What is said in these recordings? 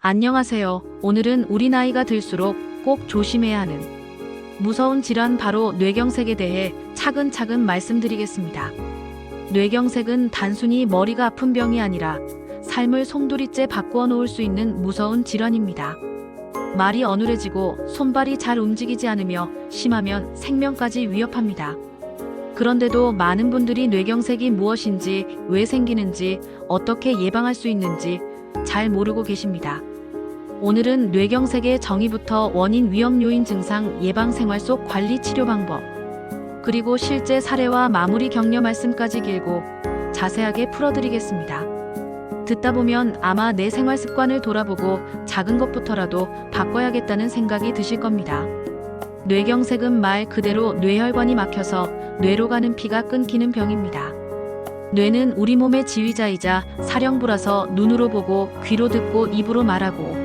안녕하세요. 오늘은 우리 나이가 들수록 꼭 조심해야 하는 무서운 질환 바로 뇌경색에 대해 차근차근 말씀드리겠습니다. 뇌경색은 단순히 머리가 아픈 병이 아니라 삶을 송두리째 바꾸어 놓을 수 있는 무서운 질환입니다. 말이 어눌해지고 손발이 잘 움직이지 않으며 심하면 생명까지 위협합니다. 그런데도 많은 분들이 뇌경색이 무엇인지, 왜 생기는지, 어떻게 예방할 수 있는지 잘 모르고 계십니다. 오늘은 뇌경색의 정의부터 원인, 위험 요인, 증상, 예방, 생활 속 관리, 치료 방법, 그리고 실제 사례와 마무리 격려 말씀까지 길고 자세하게 풀어드리겠습니다. 듣다 보면 아마 내 생활 습관을 돌아보고 작은 것부터라도 바꿔야겠다는 생각이 드실 겁니다. 뇌경색은 말 그대로 뇌혈관이 막혀서 뇌로 가는 피가 끊기는 병입니다. 뇌는 우리 몸의 지휘자이자 사령부라서 눈으로 보고, 귀로 듣고, 입으로 말하고,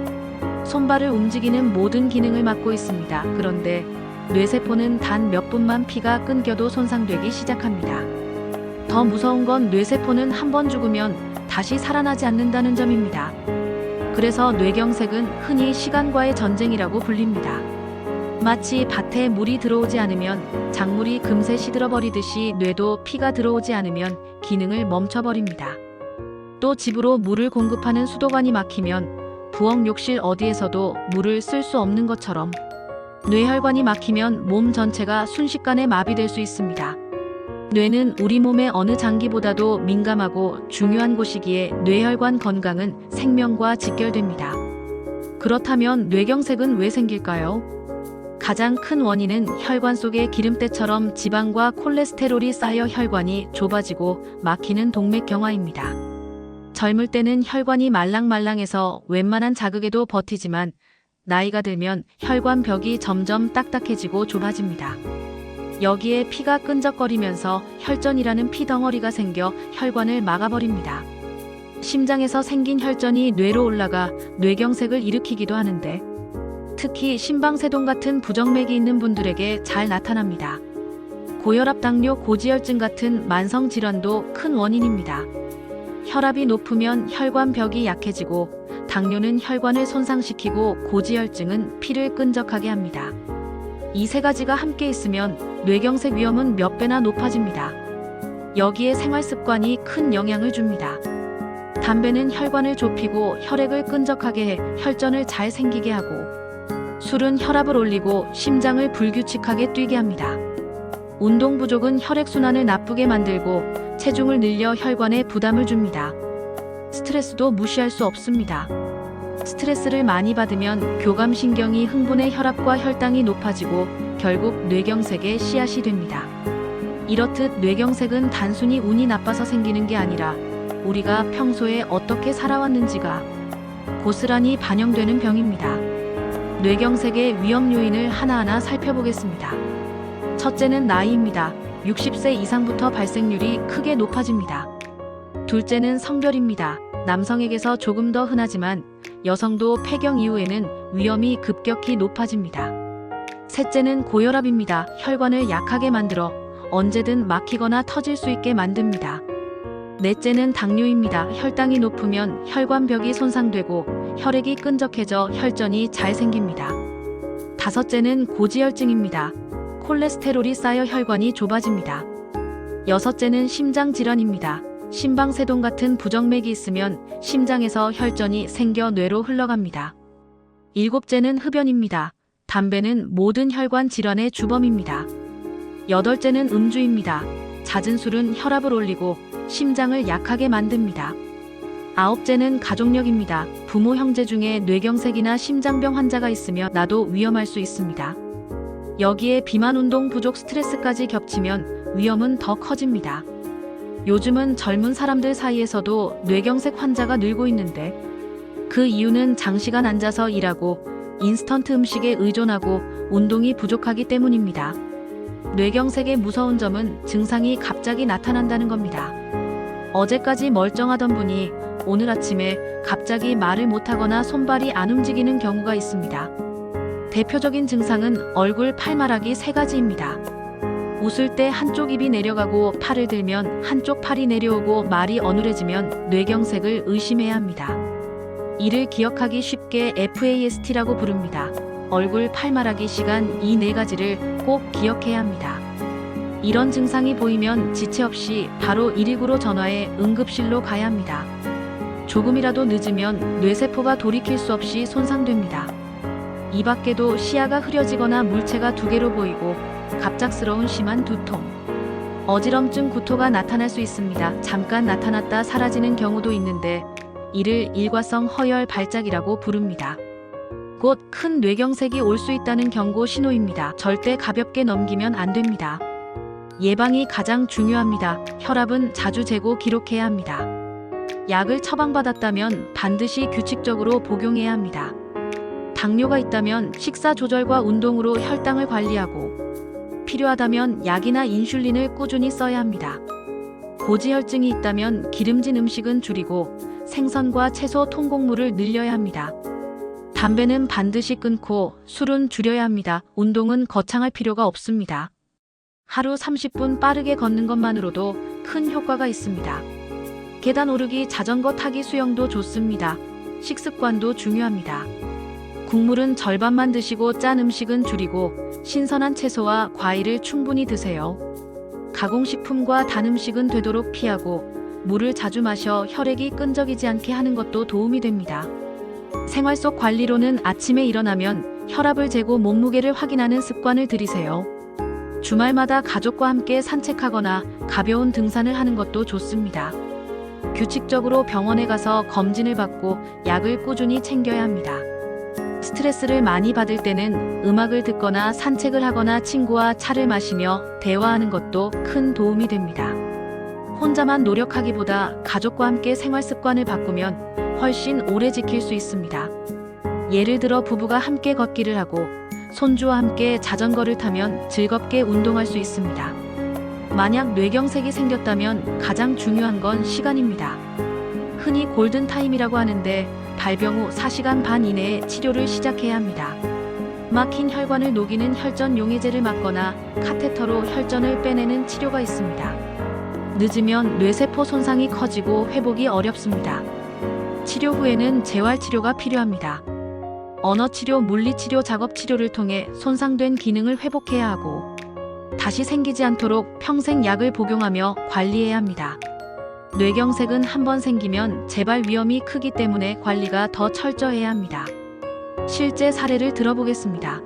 손발을 움직이는 모든 기능을 맡고 있습니다. 그런데 뇌세포는 단 몇 분만 피가 끊겨도 손상되기 시작합니다. 더 무서운 건 뇌세포는 한번 죽으면 다시 살아나지 않는다는 점입니다. 그래서 뇌경색은 흔히 시간과의 전쟁이라고 불립니다. 마치 밭에 물이 들어오지 않으면 작물이 금세 시들어버리듯이 뇌도 피가 들어오지 않으면 기능을 멈춰버립니다. 또 집으로 물을 공급하는 수도관이 막히면 부엌, 욕실 어디에서도 물을 쓸 수 없는 것처럼 뇌혈관이 막히면 몸 전체가 순식간에 마비될 수 있습니다. 뇌는 우리 몸의 어느 장기보다도 민감하고 중요한 곳이기에 뇌혈관 건강은 생명과 직결됩니다. 그렇다면 뇌경색은 왜 생길까요? 가장 큰 원인은 혈관 속의 기름때처럼 지방과 콜레스테롤이 쌓여 혈관이 좁아지고 막히는 동맥경화입니다. 젊을 때는 혈관이 말랑말랑해서 웬만한 자극에도 버티지만 나이가 들면 혈관 벽이 점점 딱딱해지고 좁아집니다. 여기에 피가 끈적거리면서 혈전이라는 피덩어리가 생겨 혈관을 막아버립니다. 심장에서 생긴 혈전이 뇌로 올라가 뇌경색을 일으키기도 하는데 특히 심방세동 같은 부정맥이 있는 분들에게 잘 나타납니다. 고혈압, 당뇨, 고지혈증 같은 만성질환도 큰 원인입니다. 혈압이 높으면 혈관 벽이 약해지고 당뇨는 혈관을 손상시키고 고지혈증은 피를 끈적하게 합니다. 이 세 가지가 함께 있으면 뇌경색 위험은 몇 배나 높아집니다. 여기에 생활 습관이 큰 영향을 줍니다. 담배는 혈관을 좁히고 혈액을 끈적하게 해 혈전을 잘 생기게 하고, 술은 혈압을 올리고 심장을 불규칙하게 뛰게 합니다. 운동 부족은 혈액순환을 나쁘게 만들고 체중을 늘려 혈관에 부담을 줍니다. 스트레스도 무시할 수 없습니다. 스트레스를 많이 받으면 교감신경이 흥분해 혈압과 혈당이 높아지고 결국 뇌경색의 씨앗이 됩니다. 이렇듯 뇌경색은 단순히 운이 나빠서 생기는 게 아니라 우리가 평소에 어떻게 살아왔는지가 고스란히 반영되는 병입니다. 뇌경색의 위험 요인을 하나하나 살펴보겠습니다. 첫째는 나이입니다. 60세 이상부터 발생률이 크게 높아집니다. 둘째는 성별입니다. 남성에게서 조금 더 흔하지만 여성도 폐경 이후에는 위험이 급격히 높아집니다. 셋째는 고혈압입니다. 혈관을 약하게 만들어 언제든 막히거나 터질 수 있게 만듭니다. 넷째는 당뇨입니다. 혈당이 높으면 혈관벽이 손상되고 혈액이 끈적해져 혈전이 잘 생깁니다. 다섯째는 고지혈증입니다. 콜레스테롤이 쌓여 혈관이 좁아집니다. 여섯째는 심장질환입니다. 심방세동 같은 부정맥이 있으면 심장에서 혈전이 생겨 뇌로 흘러갑니다. 일곱째는 흡연입니다. 담배는 모든 혈관 질환의 주범입니다. 여덟째는 음주입니다. 잦은 술은 혈압을 올리고 심장을 약하게 만듭니다. 아홉째는 가족력입니다. 부모, 형제 중에 뇌경색이나 심장병 환자가 있으면 나도 위험할 수 있습니다. 여기에 비만, 운동 부족, 스트레스까지 겹치면 위험은 더 커집니다. 요즘은 젊은 사람들 사이에서도 뇌경색 환자가 늘고 있는데 그 이유는 장시간 앉아서 일하고 인스턴트 음식에 의존하고 운동이 부족하기 때문입니다. 뇌경색의 무서운 점은 증상이 갑자기 나타난다는 겁니다. 어제까지 멀쩡하던 분이 오늘 아침에 갑자기 말을 못하거나 손발이 안 움직이는 경우가 있습니다. 대표적인 증상은 얼굴 팔마락이 세 가지입니다. 웃을 때 한쪽 입이 내려가고 팔을 들면 한쪽 팔이 내려오고 말이 어눌해지면 뇌경색을 의심해야 합니다. 이를 기억하기 쉽게 FAST라고 부릅니다. 얼굴, 팔말하기, 시간, 이 네 가지를 꼭 기억해야 합니다. 이런 증상이 보이면 지체 없이 바로 119로 전화해 응급실로 가야 합니다. 조금이라도 늦으면 뇌세포가 돌이킬 수 없이 손상됩니다. 이 밖에도 시야가 흐려지거나 물체가 두 개로 보이고 갑작스러운 심한 두통, 어지럼증, 구토가 나타날 수 있습니다. 잠깐 나타났다 사라지는 경우도 있는데 이를 일과성 허혈 발작이라고 부릅니다. 곧 큰 뇌경색이 올 수 있다는 경고 신호입니다. 절대 가볍게 넘기면 안 됩니다. 예방이 가장 중요합니다. 혈압은 자주 재고 기록해야 합니다. 약을 처방받았다면 반드시 규칙적으로 복용해야 합니다. 당뇨가 있다면 식사 조절과 운동으로 혈당을 관리하고 필요하다면 약이나 인슐린을 꾸준히 써야 합니다. 고지혈증이 있다면 기름진 음식은 줄이고 생선과 채소, 통곡물을 늘려야 합니다. 담배는 반드시 끊고 술은 줄여야 합니다. 운동은 거창할 필요가 없습니다. 하루 30분 빠르게 걷는 것만으로도 큰 효과가 있습니다. 계단 오르기, 자전거 타기, 수영도 좋습니다. 식습관도 중요합니다. 국물은 절반만 드시고 짠 음식은 줄이고 신선한 채소와 과일을 충분히 드세요. 가공식품과 단 음식은 되도록 피하고 물을 자주 마셔 혈액이 끈적이지 않게 하는 것도 도움이 됩니다. 생활 속 관리로는 아침에 일어나면 혈압을 재고 몸무게를 확인하는 습관을 들이세요. 주말마다 가족과 함께 산책하거나 가벼운 등산을 하는 것도 좋습니다. 규칙적으로 병원에 가서 검진을 받고 약을 꾸준히 챙겨야 합니다. 스트레스를 많이 받을 때는 음악을 듣거나 산책을 하거나 친구와 차를 마시며 대화하는 것도 큰 도움이 됩니다. 혼자만 노력하기보다 가족과 함께 생활 습관을 바꾸면 훨씬 오래 지킬 수 있습니다. 예를 들어 부부가 함께 걷기를 하고 손주와 함께 자전거를 타면 즐겁게 운동할 수 있습니다. 만약 뇌경색이 생겼다면 가장 중요한 건 시간입니다. 흔히 골든타임이라고 하는데 발병 후 4시간 반 이내에 치료를 시작해야 합니다. 막힌 혈관을 녹이는 혈전 용해제를 맞거나 카테터로 혈전을 빼내는 치료가 있습니다. 늦으면 뇌세포 손상이 커지고 회복이 어렵습니다. 치료 후에는 재활치료가 필요합니다. 언어치료, 물리치료, 작업치료를 통해 손상된 기능을 회복해야 하고 다시 생기지 않도록 평생 약을 복용하며 관리해야 합니다. 뇌경색은 한번 생기면 재발 위험이 크기 때문에 관리가 더 철저해야 합니다. 실제 사례를 들어보겠습니다.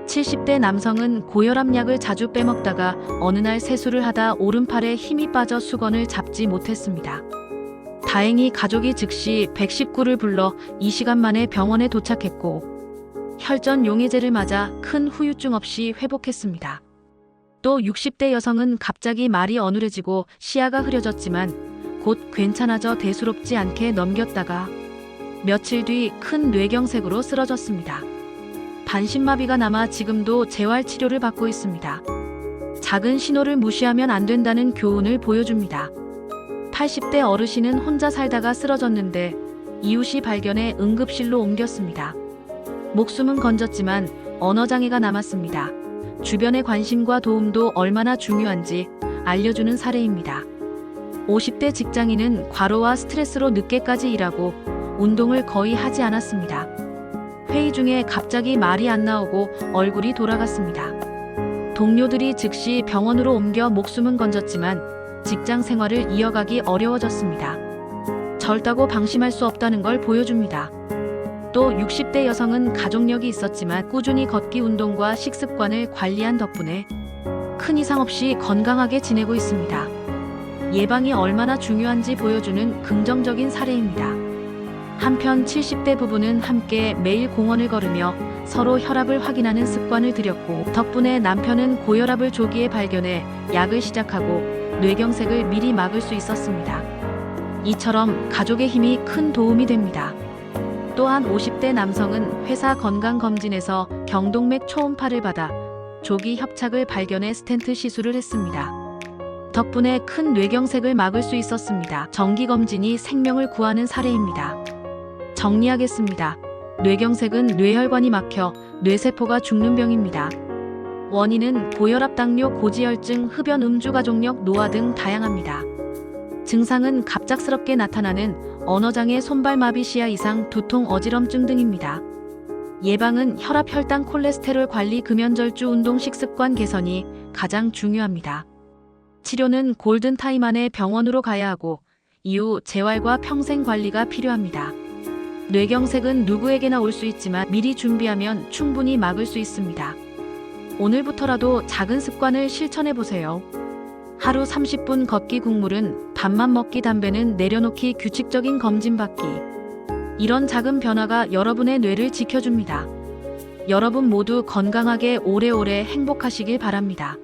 70대 남성은 고혈압약을 자주 빼먹다가 어느 날 세수를 하다 오른팔에 힘이 빠져 수건을 잡지 못했습니다. 다행히 가족이 즉시 119를 불러 2시간 만에 병원에 도착했고 혈전 용해제를 맞아 큰 후유증 없이 회복했습니다. 또 60대 여성은 갑자기 말이 어눌해지고 시야가 흐려졌지만 곧 괜찮아져 대수롭지 않게 넘겼다가 며칠 뒤 큰 뇌경색으로 쓰러졌습니다. 반신마비가 남아 지금도 재활치료를 받고 있습니다. 작은 신호를 무시하면 안 된다는 교훈을 보여줍니다. 80대 어르신은 혼자 살다가 쓰러졌는데 이웃이 발견해 응급실로 옮겼습니다. 목숨은 건졌지만 언어장애가 남았습니다. 주변의 관심과 도움도 얼마나 중요한지 알려주는 사례입니다. 50대 직장인은 과로와 스트레스로 늦게까지 일하고 운동을 거의 하지 않았습니다. 회의 중에 갑자기 말이 안 나오고 얼굴이 돌아갔습니다. 동료들이 즉시 병원으로 옮겨 목숨은 건졌지만 직장 생활을 이어가기 어려워졌습니다. 젊다고 방심할 수 없다는 걸 보여줍니다. 또 60대 여성은 가족력이 있었지만 꾸준히 걷기, 운동과 식습관을 관리한 덕분에 큰 이상 없이 건강하게 지내고 있습니다. 예방이 얼마나 중요한지 보여주는 긍정적인 사례입니다. 한편 70대 부부는 함께 매일 공원을 걸으며 서로 혈압을 확인하는 습관을 들였고 덕분에 남편은 고혈압을 조기에 발견해 약을 시작하고 뇌경색을 미리 막을 수 있었습니다. 이처럼 가족의 힘이 큰 도움이 됩니다. 또한 50대 남성은 회사 건강검진에서 경동맥 초음파를 받아 조기 협착을 발견해 스텐트 시술을 했습니다. 덕분에 큰 뇌경색을 막을 수 있었습니다. 정기검진이 생명을 구하는 사례입니다. 정리하겠습니다. 뇌경색은 뇌혈관이 막혀 뇌세포가 죽는 병입니다. 원인은 고혈압, 당뇨, 고지혈증, 흡연, 음주, 가족력, 노화 등 다양합니다. 증상은 갑작스럽게 나타나는 언어장애, 손발마비, 시야 이상, 두통, 어지럼증 등입니다. 예방은 혈압, 혈당, 콜레스테롤 관리, 금연절주, 운동, 식습관 개선이 가장 중요합니다. 치료는 골든타임 안에 병원으로 가야 하고 이후 재활과 평생 관리가 필요합니다. 뇌경색은 누구에게나 올 수 있지만 미리 준비하면 충분히 막을 수 있습니다. 오늘부터라도 작은 습관을 실천해 보세요. 하루 30분 걷기, 국물은 밥만 먹기, 담배는 내려놓기, 규칙적인 검진 받기. 이런 작은 변화가 여러분의 뇌를 지켜줍니다. 여러분 모두 건강하게 오래오래 행복하시길 바랍니다.